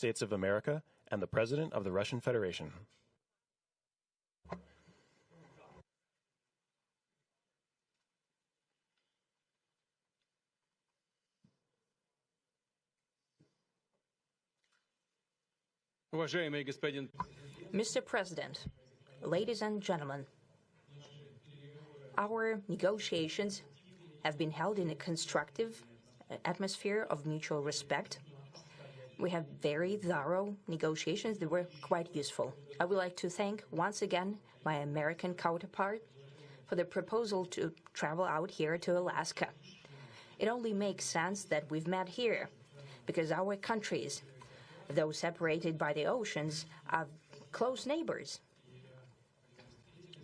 States of America and the President of the Russian Federation. Mr. President, ladies and gentlemen, our negotiations have been held in a constructive atmosphere of mutual respect. We have very thorough negotiations that were quite useful. I would like to thank once again my American counterpart for the proposal to travel out here to Alaska. It only makes sense that we've met here because our countries, though separated by the oceans, are close neighbors.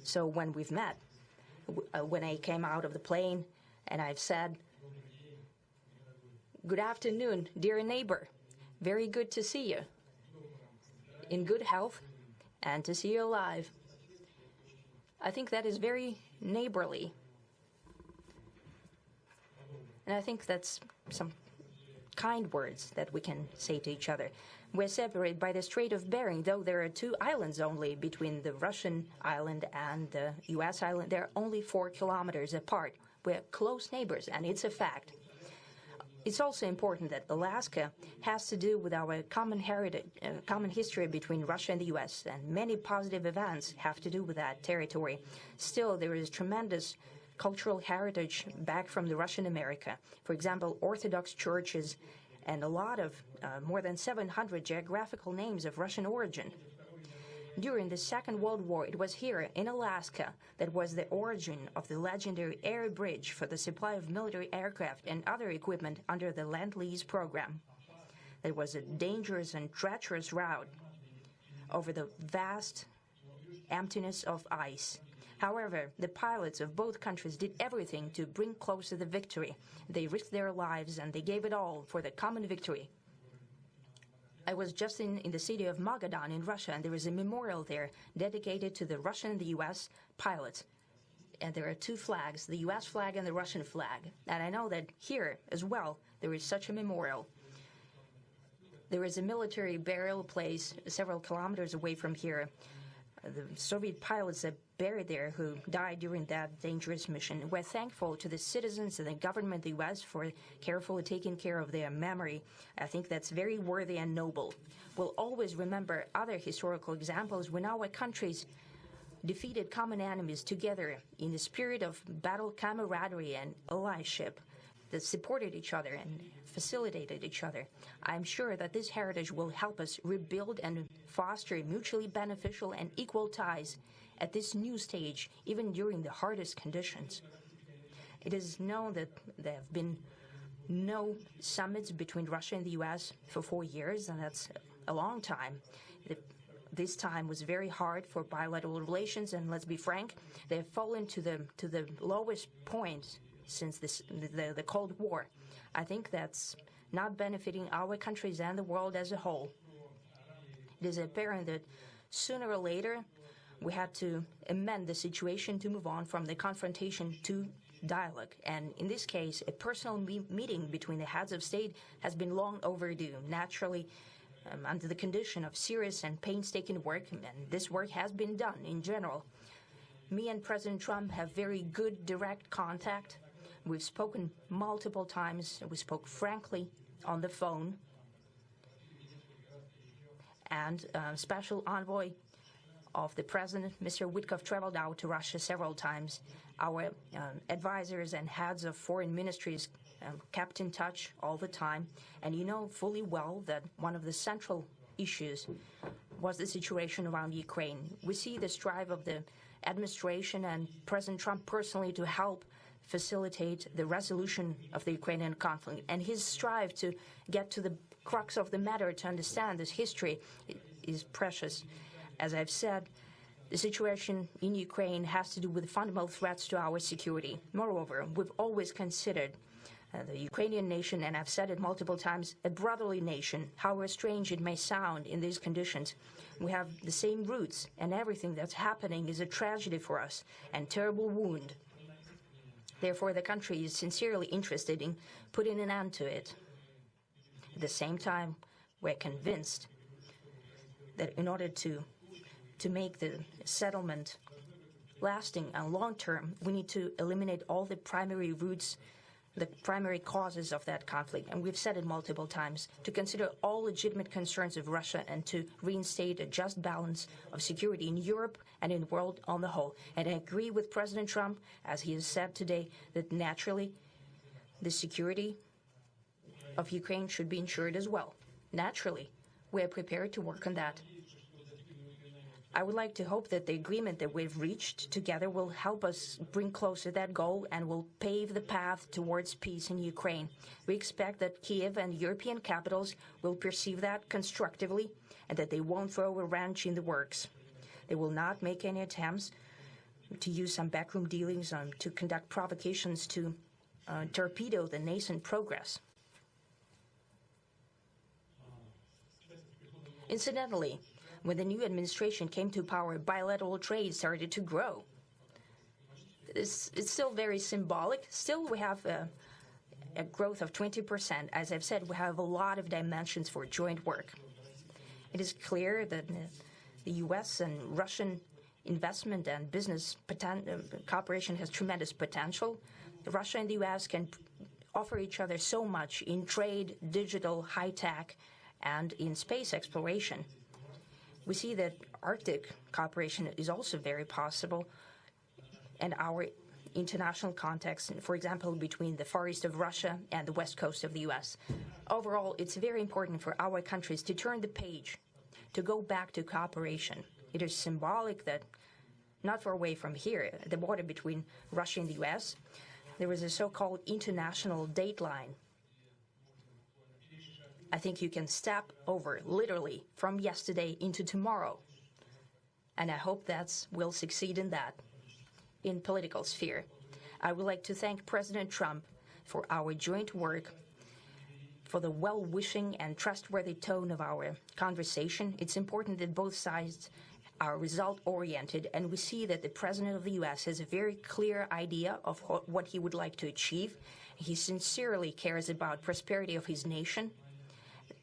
So when we've met, when I came out of the plane and I've said, "Good afternoon, dear neighbor. Very good to see you. In good health and to see you alive." I think that is very neighborly. And I think that's some kind words that we can say to each other. We're separated by the Strait of Bering, though there are 2 islands only between the Russian island and the U.S. island. They're only 4 kilometers apart. We're close neighbors, and it's a fact. It's also important that Alaska has to do with our common heritage, common history between Russia and the U.S., and many positive events have to do with that territory. Still, there is tremendous cultural heritage back from the Russian America. For example, Orthodox churches and a lot of more than 700 geographical names of Russian origin. During the Second World War, it was here in Alaska that was the origin of the legendary air bridge for the supply of military aircraft and other equipment under the Lend-Lease program. It was a dangerous and treacherous route over the vast emptiness of ice. However, the pilots of both countries did everything to bring closer the victory. They risked their lives and they gave it all for the common victory. I was just in the city of Magadan in Russia, and there is a memorial there dedicated to the Russian and the U.S. pilots. And there are 2 flags, the U.S. flag and the Russian flag. And I know that here as well there is such a memorial. There is a military burial place several kilometers away from here. The Soviet pilots that buried there who died during that dangerous mission. We're thankful to the citizens and the government of the U.S. for carefully taking care of their memory. I think that's very worthy and noble. We'll always remember other historical examples when our countries defeated common enemies together in the spirit of battle camaraderie and allyship that supported each other and facilitated each other. I'm sure that this heritage will help us rebuild and foster mutually beneficial and equal ties at this new stage, even during the hardest conditions. It is known that there have been no summits between Russia and the U.S. for 4 years, and that's a long time. This time was very hard for bilateral relations, and let's be frank, they have fallen to the lowest point since the Cold War. I think that's not benefiting our countries and the world as a whole. It is apparent that sooner or later we had to amend the situation to move on from the confrontation to dialogue. And in this case, a personal meeting between the heads of state has been long overdue, naturally under the condition of serious and painstaking work, and this work has been done in general. Me and President Trump have very good direct contact. We've spoken multiple times. We spoke frankly on the phone. And Special Envoy of the President, Mr. Witkoff, traveled out to Russia several times. Our advisors and heads of foreign ministries kept in touch all the time. And you know fully well that one of the central issues was the situation around Ukraine. We see the strive of the administration and President Trump personally to help facilitate the resolution of the Ukrainian conflict. And his strive to get to the crux of the matter, to understand this history, is precious. As I've said, the situation in Ukraine has to do with fundamental threats to our security. Moreover, we've always considered the Ukrainian nation, and I've said it multiple times, a brotherly nation, however strange it may sound in these conditions. We have the same roots, and everything that's happening is a tragedy for us and terrible wound. Therefore, the country is sincerely interested in putting an end to it. At the same time, we're convinced that in order to make the settlement lasting and long-term, we need to eliminate all the primary roots, the primary causes of that conflict. And we've said it multiple times, to consider all legitimate concerns of Russia and to reinstate a just balance of security in Europe and in the world on the whole. And I agree with President Trump, as he has said today, that naturally the security of Ukraine should be ensured as well. Naturally, we are prepared to work on that. I would like to hope that the agreement that we've reached together will help us bring closer that goal and will pave the path towards peace in Ukraine. We expect that Kiev and European capitals will perceive that constructively and that they won't throw a wrench in the works. They will not make any attempts to use some backroom dealings to conduct provocations to torpedo the nascent progress. Incidentally, when the new administration came to power, bilateral trade started to grow. It's still very symbolic. Still, we have a growth of 20%. As I've said, we have a lot of dimensions for joint work. It is clear that the U.S. and Russian investment and business cooperation has tremendous potential. Russia and the U.S. can offer each other so much in trade, digital, high-tech, and in space exploration. We see that Arctic cooperation is also very possible, and our international context, for example, between the Far East of Russia and the West Coast of the U.S. Overall, it's very important for our countries to turn the page, to go back to cooperation. It is symbolic that not far away from here, at the border between Russia and the U.S., there was a so-called international date line. I think you can step over, literally, from yesterday into tomorrow. And I hope that we'll succeed in that, in political sphere. I would like to thank President Trump for our joint work, for the well-wishing and trustworthy tone of our conversation. It's important that both sides are result-oriented, and we see that the President of the U.S. has a very clear idea of what he would like to achieve. He sincerely cares about prosperity of his nation.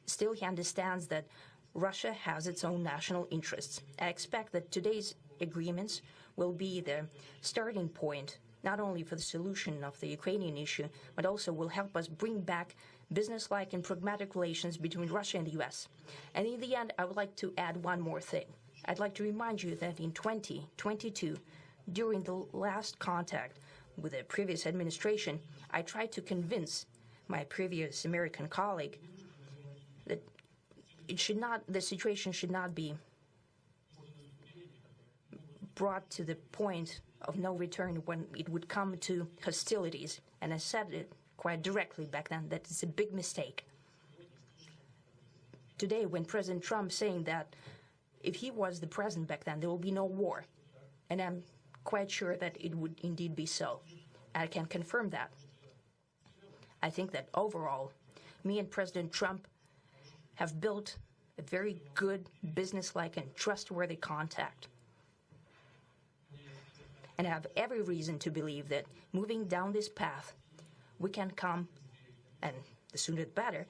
Still, he understands that Russia has its own national interests. I expect that today's agreements will be the starting point, not only for the solution of the Ukrainian issue, but also will help us bring back business-like and pragmatic relations between Russia and the U.S. And in the end, I would like to add one more thing. I'd like to remind you that in 2022, during the last contact with the previous administration, I tried to convince my previous American colleague that the situation should not be brought to the point of no return when it would come to hostilities. And I said it quite directly back then that it's a big mistake. Today, when President Trump saying that if he was the president back then, there will be no war. And I'm quite sure that it would indeed be so. I can confirm that. I think that overall, me and President Trump have built a very good, business-like, and trustworthy contact. And I have every reason to believe that moving down this path, we can come, and the sooner the better,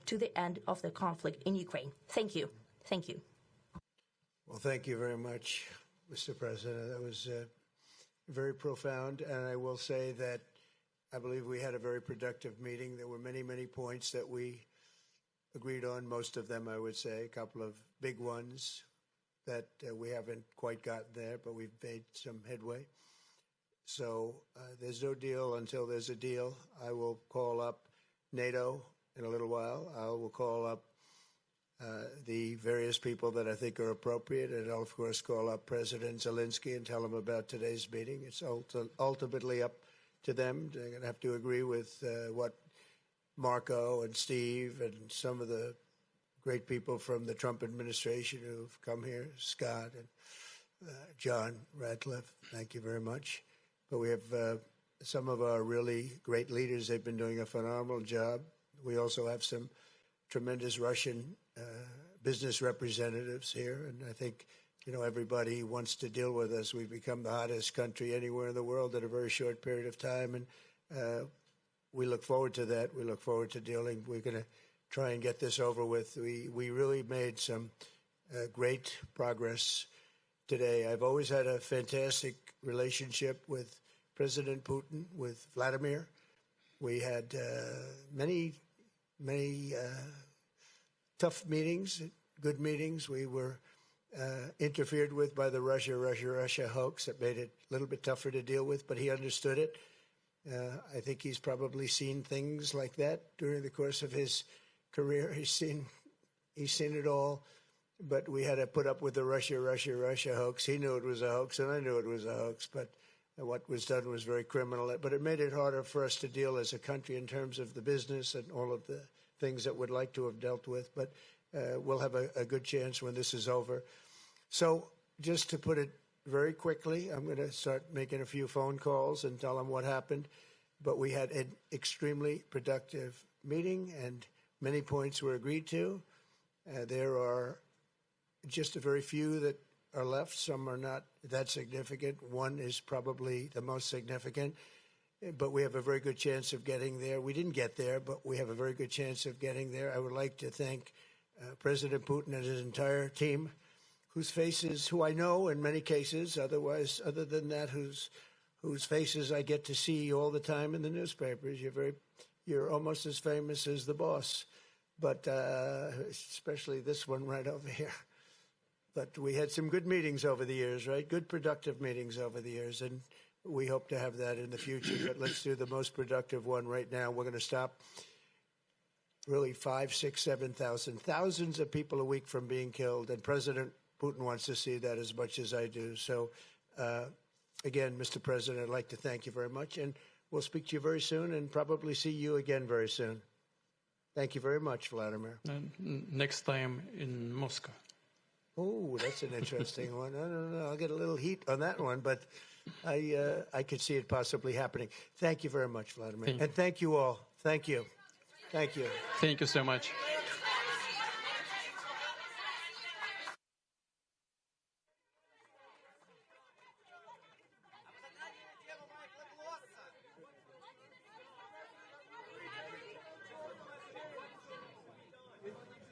to the end of the conflict in Ukraine. Thank you. Thank you. Well, thank you very much, Mr. President. That was very profound, and I will say that I believe we had a very productive meeting. There were many, many points that we agreed on, most of them, I would say, a couple of big ones that we haven't quite gotten there, but we've made some headway. So there's no deal until there's a deal. I will call up NATO in a little while. I will call up the various people that I think are appropriate, and I'll, of course, call up President Zelensky and tell him about today's meeting. It's ultimately up to them. They're going to have to agree with what Marco and Steve and some of the great people from the Trump administration who've come here, Scott and John Radcliffe. Thank you very much. But we have some of our really great leaders. They've been doing a phenomenal job. We also have some tremendous Russian business representatives here, and I think, you know, everybody wants to deal with us. We've become the hottest country anywhere in the world in a very short period of time, and we look forward to that. We look forward to dealing. We're going to try and get this over with. We really made some great progress today. I've always had a fantastic relationship with President Putin, with Vladimir. We had many tough meetings, good meetings. We were interfered with by the Russia hoax that made it a little bit tougher to deal with, but he understood it. I think he's probably seen things like that during the course of his career. He's seen it all, but we had to put up with the Russia hoax. He knew it was a hoax, and I knew it was a hoax, but what was done was very criminal. But it made it harder for us to deal as a country in terms of the business and all of the things that we'd like to have dealt with. But we'll have a good chance when this is over. So just to put it very quickly, I'm going to start making a few phone calls and tell them what happened. But we had an extremely productive meeting, and many points were agreed to. There are just a very few that are left. Some are not that significant. One is probably the most significant, but we have a very good chance of getting there. We didn't get there, but we have a very good chance of getting there. I would like to thank President Putin and his entire team, whose faces, who I know in many cases, other than that, whose faces I get to see all the time in the newspapers. You're almost as famous as the boss, but especially this one right over here. But we had some good meetings over the years, right? Good, productive meetings over the years, and we hope to have that in the future. But let's do the most productive one right now. We're going to stop really 5, 6, 7,000, thousands of people a week from being killed, and President Putin wants to see that as much as I do. So, again, Mr. President, I'd like to thank you very much, and we'll speak to you very soon and probably see you again very soon. Thank you very much, Vladimir. Next time in Moscow. Oh, that's an interesting one. I don't know. I'll get a little heat on that one, but I could see it possibly happening. Thank you very much, Vladimir. And thank you all. Thank you. Thank you. Thank you so much.